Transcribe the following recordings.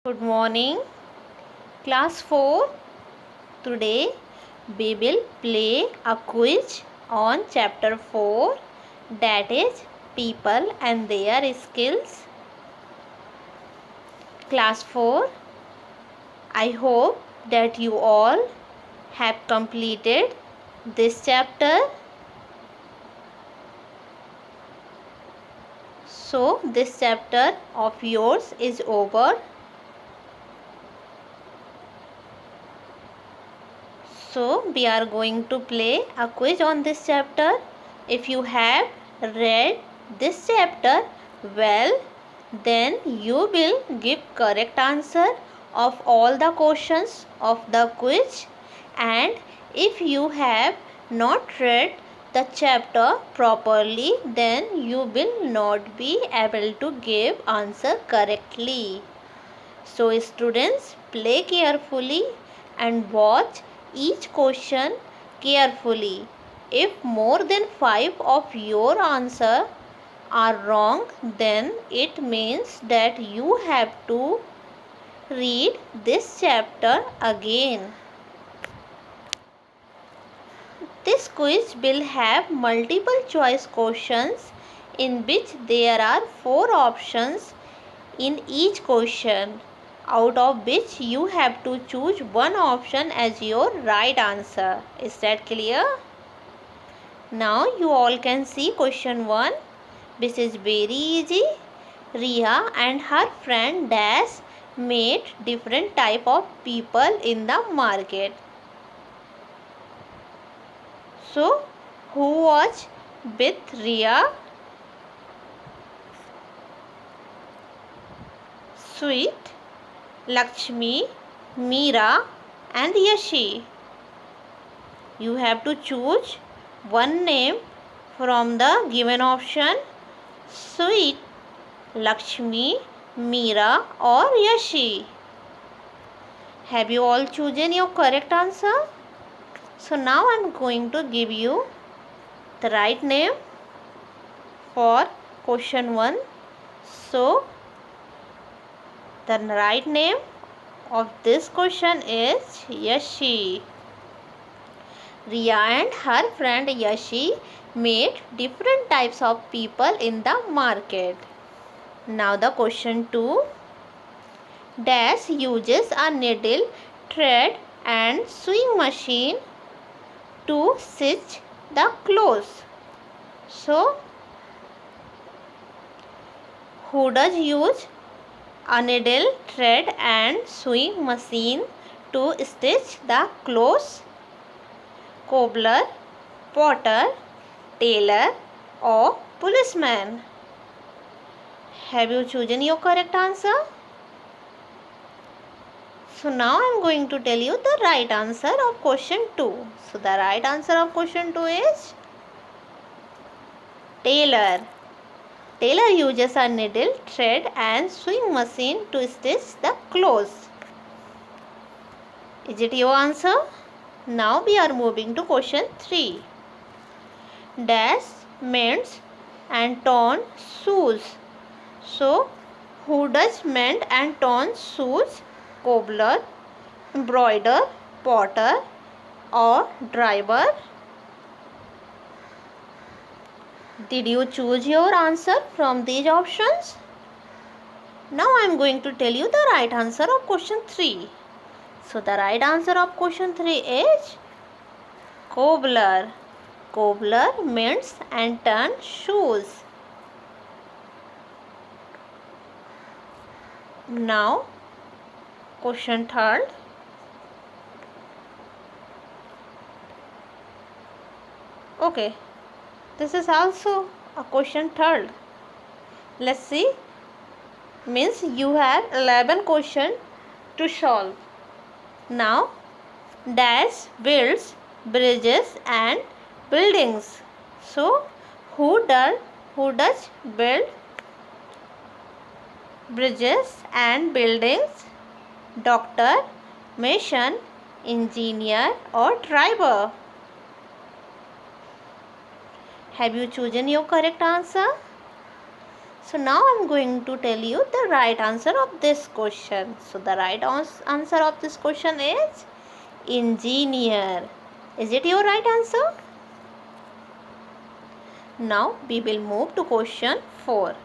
Good morning, class 4. Today we will play a quiz on chapter 4, that is people and their skills. Class 4, I hope that you all have completed this chapter. So this chapter of yours is over. So we are going to play a quiz on this chapter. If you have read this chapter well, then you will give correct answer of all the questions of the quiz. And if you have not read the chapter properly, then you will not be able to give answer correctly. So students, play carefully and watch each question carefully. If more than 5 of your answer are wrong, then it means that you have to read this chapter again. This quiz will have multiple choice questions in which there are 4 options in each question, out of which you have to choose one option as your right answer. Is that clear? Now you all can see question 1. This is very easy. Riya and her friend Dash met different type of people in the market. So who was with Riya? Sweet, Lakshmi, Meera and Yashi. You have to choose one name from the given option: Sweet, Lakshmi, Meera or Yashi. Have you all chosen your correct answer? So now I am going to give you the right name for question 1. So the right name of this question is Yashi. Riya and her friend Yashi met different types of people in the market. Now the question 2. Dash uses a needle, thread and sewing machine to stitch the clothes. So who does use a needle, thread and sewing machine to stitch the clothes? Cobbler, potter, tailor or policeman? Have you chosen your correct answer? So now I am going to tell you the right answer of question 2. So the right answer of question 2 is tailor. Tailor uses a needle, thread and sewing machine to stitch the clothes. Is it your answer? Now we are moving to question 3. Dash mends and torn shoes. So who does mend and torn shoes? Cobbler, embroider, potter or driver? Did you choose your answer from these options? Now I am going to tell you the right answer of question 3. So the right answer of question 3 is cobbler. Cobbler mends and turns shoes. Now question 3. Okay, this is also a question 3. Let's see. Means you have 11 questions to solve. Now Dash builds bridges and buildings. So who does build bridges and buildings? Doctor, mason, engineer or driver? Have you chosen your correct answer? So now I'm going to tell you the right answer of this question. So the right answer of this question is engineer. Is it your right answer? Now we will move to question 4.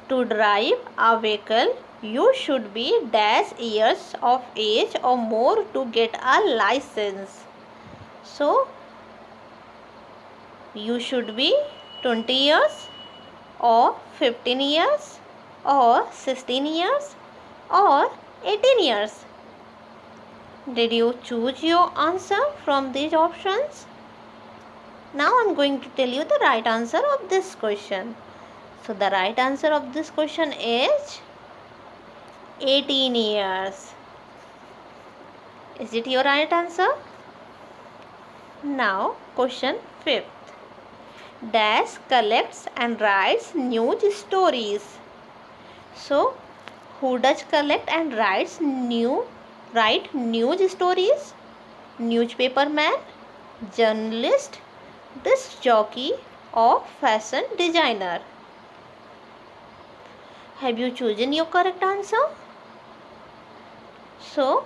To drive a vehicle, you should be dash years of age or more to get a license. So you should be 20 years or 15 years or 16 years or 18 years. Did you choose your answer from these options? Now I'm going to tell you the right answer of this question. So the right answer of this question is 18 years. Is it your right answer? Now question 5th. Dash collects and writes news stories. So who does collect and write news stories? Newspaper man, journalist, disc jockey or fashion designer? Have you chosen your correct answer? So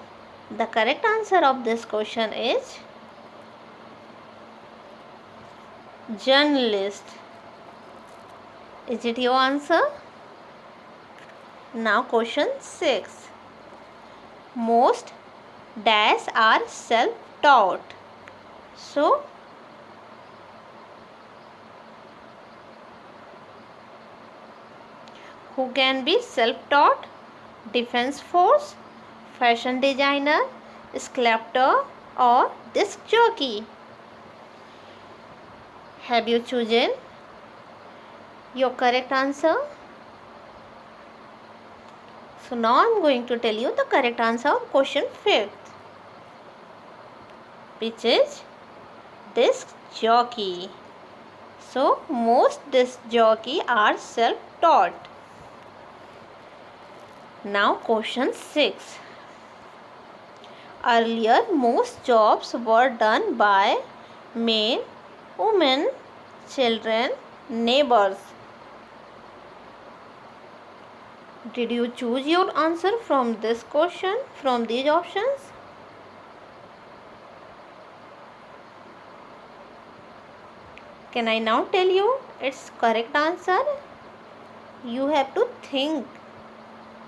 the correct answer of this question is journalist. Is it your answer? Now question 6. Most dash are self-taught. So who can be self-taught? Defense force, fashion designer, sculptor or disc jockey? Have you chosen your correct answer? So now I'm going to tell you the correct answer of question 5th, which is disc jockey. So most disc jockey are self-taught. Now question 6. Earlier most jobs were done by men, women, children, neighbors. Did you choose your answer from this question, from these options? Can I now tell you its correct answer? You have to think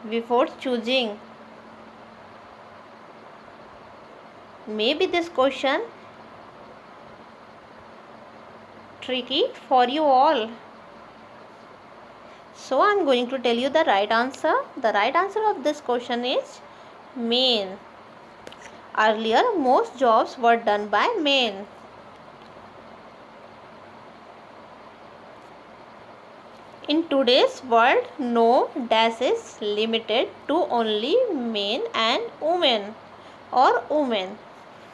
before choosing. Maybe this question tricky for you all. So I am going to tell you the right answer. The right answer of this question is men. Earlier most jobs were done by men. In today's world, no dash is limited to only men and women or women.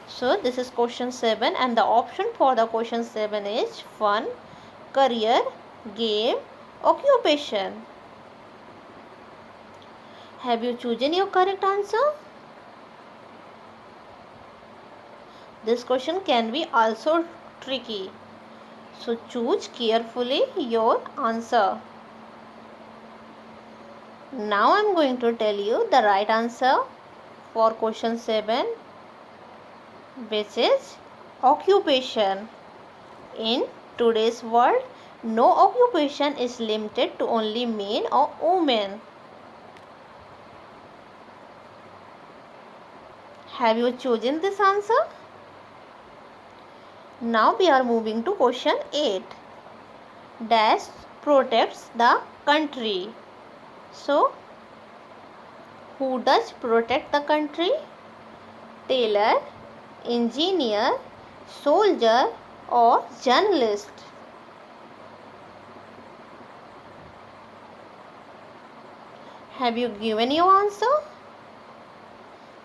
So this is question 7 and the option for the question 7 is fun, career, game, occupation. Have you chosen your correct answer? This question can be also tricky. So choose carefully your answer. Now I am going to tell you the right answer for question 7, which is occupation. In today's world, no occupation is limited to only men or women. Have you chosen this answer? Now we are moving to question 8. Dash protects the country. So, who does protect the country? Tailor, engineer, soldier or journalist? Have you given your answer?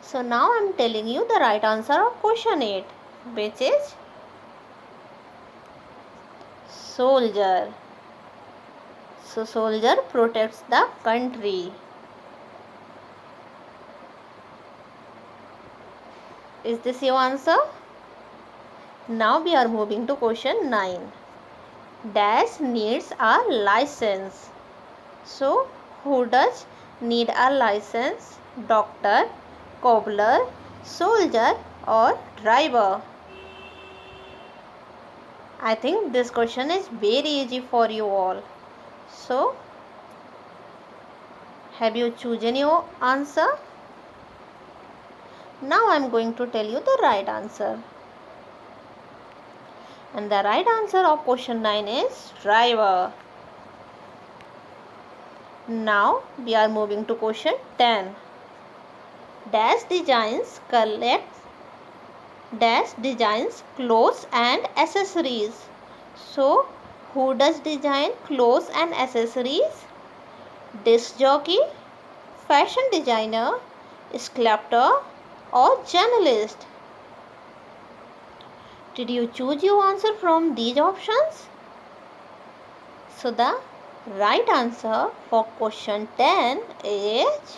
So now I am telling you the right answer of question 8, which is soldier. So soldier protects the country. Is this your answer? Now we are moving to question 9. Dash needs a license. So who does need a license? Doctor, cobbler, soldier or driver? I think this question is very easy for you all. So have you chosen your answer? Now I am going to tell you the right answer. And the right answer of question 9 is driver. Now we are moving to question 10. Dash designs clothes and accessories. So who does design clothes and accessories? Disc jockey, fashion designer, sculptor or journalist? Did you choose your answer from these options? So the right answer for question 10 is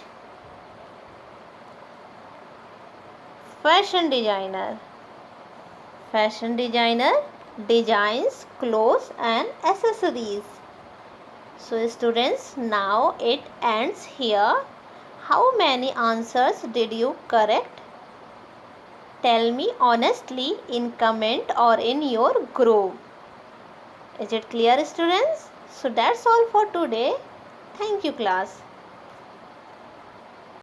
fashion designer. Fashion designer designs clothes and accessories. So students, now it ends here. How many answers did you correct? Tell me honestly in comment or in your group. Is it clear, students? So that's all for today. Thank you, class.